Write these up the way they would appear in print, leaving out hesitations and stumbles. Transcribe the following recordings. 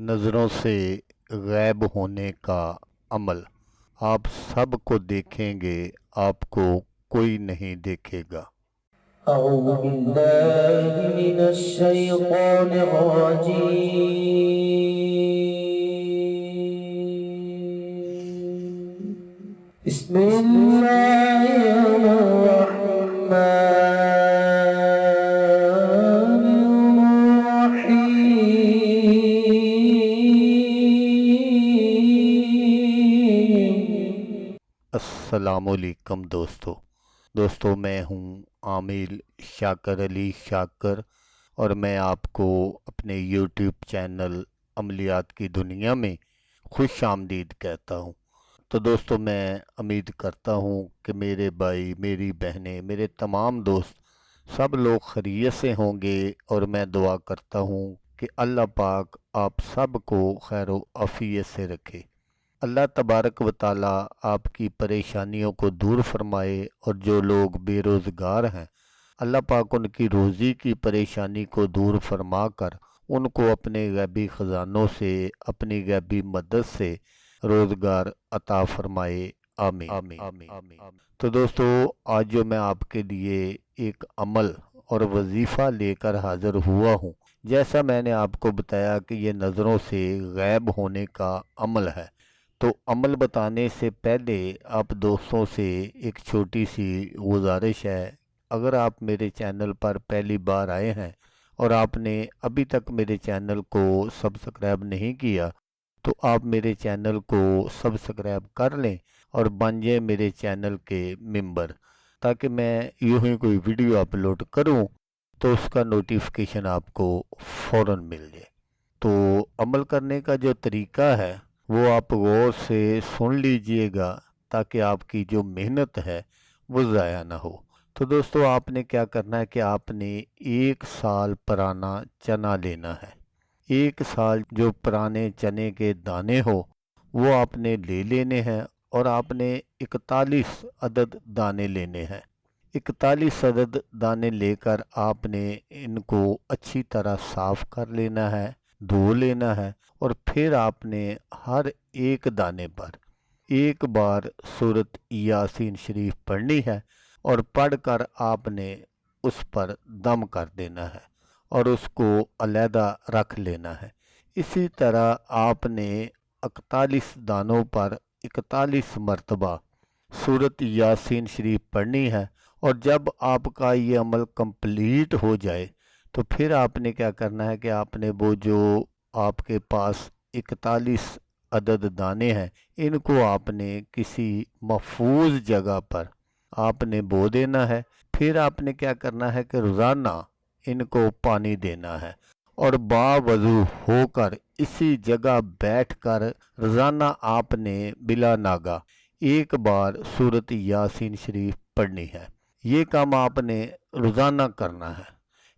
नज़रों से ग़ायब होने का अमल। आप सब को देखेंगे, आपको कोई नहीं देखेगा। أعوذ بالله من الشيطان الرجيم. بسم الله الرحمن الرحيم. अस्सलामुअलैकुम दोस्तों मैं हूँ आमिल शाकर अली शाकर और मैं आपको अपने यूट्यूब चैनल अमलियात की दुनिया में खुश आमदीद कहता हूँ। तो दोस्तों, मैं उम्मीद करता हूँ कि मेरे भाई, मेरी बहनें, मेरे तमाम दोस्त सब लोग खैरियत से होंगे और मैं दुआ करता हूँ कि अल्लाह पाक आप सब को खैर व आफियत से रखे। अल्लाह तबारक व ताला आपकी परेशानियों को दूर फरमाए और जो लोग बेरोज़गार हैं अल्लाह पाक उनकी रोज़ी की परेशानी को दूर फरमा कर उनको अपने गैबी ख़जानों से, अपनी गैबी मदद से रोज़गार अता फरमाए। आमीन आमीन आमीन। तो दोस्तों, आज जो मैं आपके लिए एक अमल और वजीफ़ा लेकर हाज़िर हुआ हूँ, जैसा मैंने आपको बताया कि ये नज़रों से ग़ायब होने का अमल है। तो अमल बताने से पहले आप दोस्तों से एक छोटी सी गुजारिश है। अगर आप मेरे चैनल पर पहली बार आए हैं और आपने अभी तक मेरे चैनल को सब्सक्राइब नहीं किया तो आप मेरे चैनल को सब्सक्राइब कर लें और बन जाए मेरे चैनल के मेंबर, ताकि मैं यूं ही कोई वीडियो अपलोड करूं तो उसका नोटिफिकेशन आपको फ़ौरन मिल जाए। तो अमल करने का जो तरीका है वो आप गौर से सुन लीजिएगा, ताकि आपकी जो मेहनत है वो ज़ाया ना हो। तो दोस्तों, आपने क्या करना है कि आपने 1 साल पुराना चना लेना है। 1 साल जो पुराने चने के दाने हो वो आपने ले लेने हैं और आपने 41 अदद दाने लेने हैं। 41 अदद दाने लेकर आपने इनको अच्छी तरह साफ़ कर लेना है, धो लेना है और फिर आपने हर एक दाने पर एक बार सूरत यासीन शरीफ पढ़नी है और पढ़कर आपने उस पर दम कर देना है और उसको अलहदा रख लेना है। इसी तरह आपने 41 दानों पर 41 मरतबा सूरत यासीन शरीफ पढ़नी है और जब आपका ये अमल कंप्लीट हो जाए तो फिर आपने क्या करना है कि आपने वो जो आपके पास 41 अदद दाने हैं इनको आपने किसी महफूज जगह पर आपने बो देना है। फिर आपने क्या करना है कि रोज़ाना इनको पानी देना है और बावजू होकर इसी जगह बैठकर रोज़ाना आपने बिला नागा एक बार सूरत यासीन शरीफ पढ़नी है। ये काम आपने रोज़ाना करना है,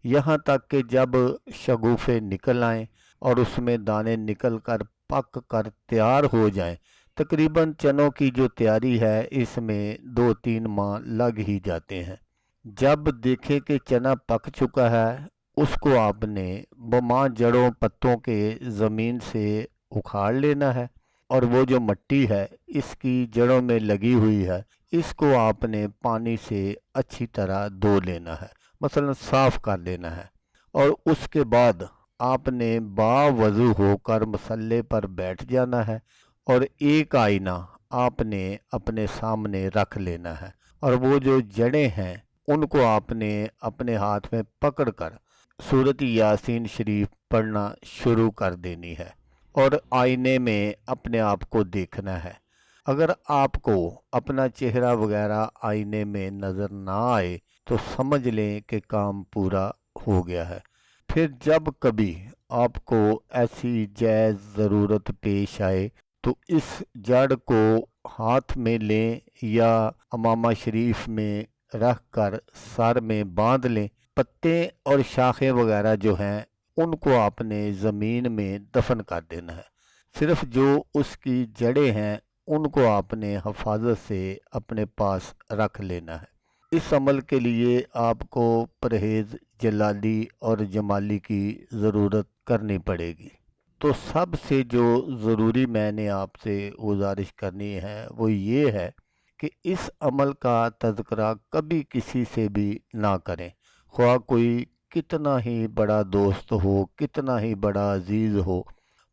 यहाँ तक कि जब शगुफ़े निकल आएँ और उसमें दाने निकल कर पक कर तैयार हो जाएं। तकरीबन चनों की जो तैयारी है इसमें 2-3 माह लग ही जाते हैं। जब देखें कि चना पक चुका है उसको आपने बमा जड़ों पत्तों के ज़मीन से उखाड़ लेना है और वो जो मिट्टी है इसकी जड़ों में लगी हुई है इसको आपने पानी से अच्छी तरह धो लेना है, मसलन साफ़ कर लेना है। और उसके बाद आपने बावजू होकर मसल्ले पर बैठ जाना है और एक आईना आपने अपने सामने रख लेना है और वो जो जड़ें हैं उनको आपने अपने हाथ में पकड़कर सूरत यासीन शरीफ पढ़ना शुरू कर देनी है और आईने में अपने आप को देखना है। अगर आपको अपना चेहरा वगैरह आईने में नज़र ना आए तो समझ लें कि काम पूरा हो गया है। फिर जब कभी आपको ऐसी जायज़ ज़रूरत पेश आए तो इस जड़ को हाथ में लें या अमामा शरीफ में रख कर सर में बांध लें। पत्ते और शाखें वगैरह जो हैं उनको आपने ज़मीन में दफन कर देना है। सिर्फ जो उसकी जड़ें हैं उनको आपने हफाजत से अपने पास रख लेना है। इस अमल के लिए आपको परहेज़ जलाली और जमाली की ज़रूरत करनी पड़ेगी। تو سب سے جو ضروری میں نے آپ سے گزارش کرنی ہے وہ یہ ہے کہ اس عمل کا تذکرہ کبھی کسی سے بھی نہ کریں، خواہ کوئی کتنا ہی بڑا دوست ہو، کتنا ہی بڑا عزیز ہو۔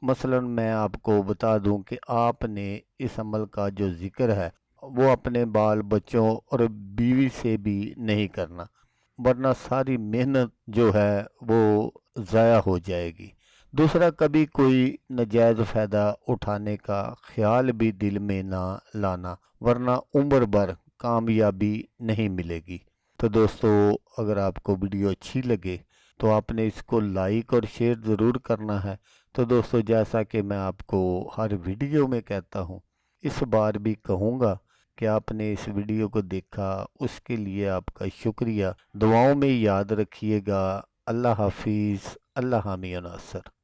مثلا میں آپ کو بتا دوں کہ آپ نے اس عمل کا جو ذکر ہے وہ اپنے بال بچوں اور بیوی سے بھی نہیں کرنا، ورنہ ساری محنت جو ہے وہ ضائع ہو جائے گی۔ دوسرا، کبھی کوئی ناجائز فائدہ اٹھانے کا خیال بھی دل میں نہ لانا، ورنہ عمر بھر کامیابی نہیں ملے گی۔ تو دوستو، اگر آپ کو ویڈیو اچھی لگے تو آپ نے اس کو لائک اور شیئر ضرور کرنا ہے۔ تو دوستو، جیسا کہ میں آپ کو ہر ویڈیو میں کہتا ہوں، اس بار بھی کہوں گا کہ آپ نے اس ویڈیو کو دیکھا، اس کے لیے آپ کا شکریہ۔ دعاؤں میں یاد رکھیے گا۔ اللہ حافظ۔ اللہ حامی و ناصر۔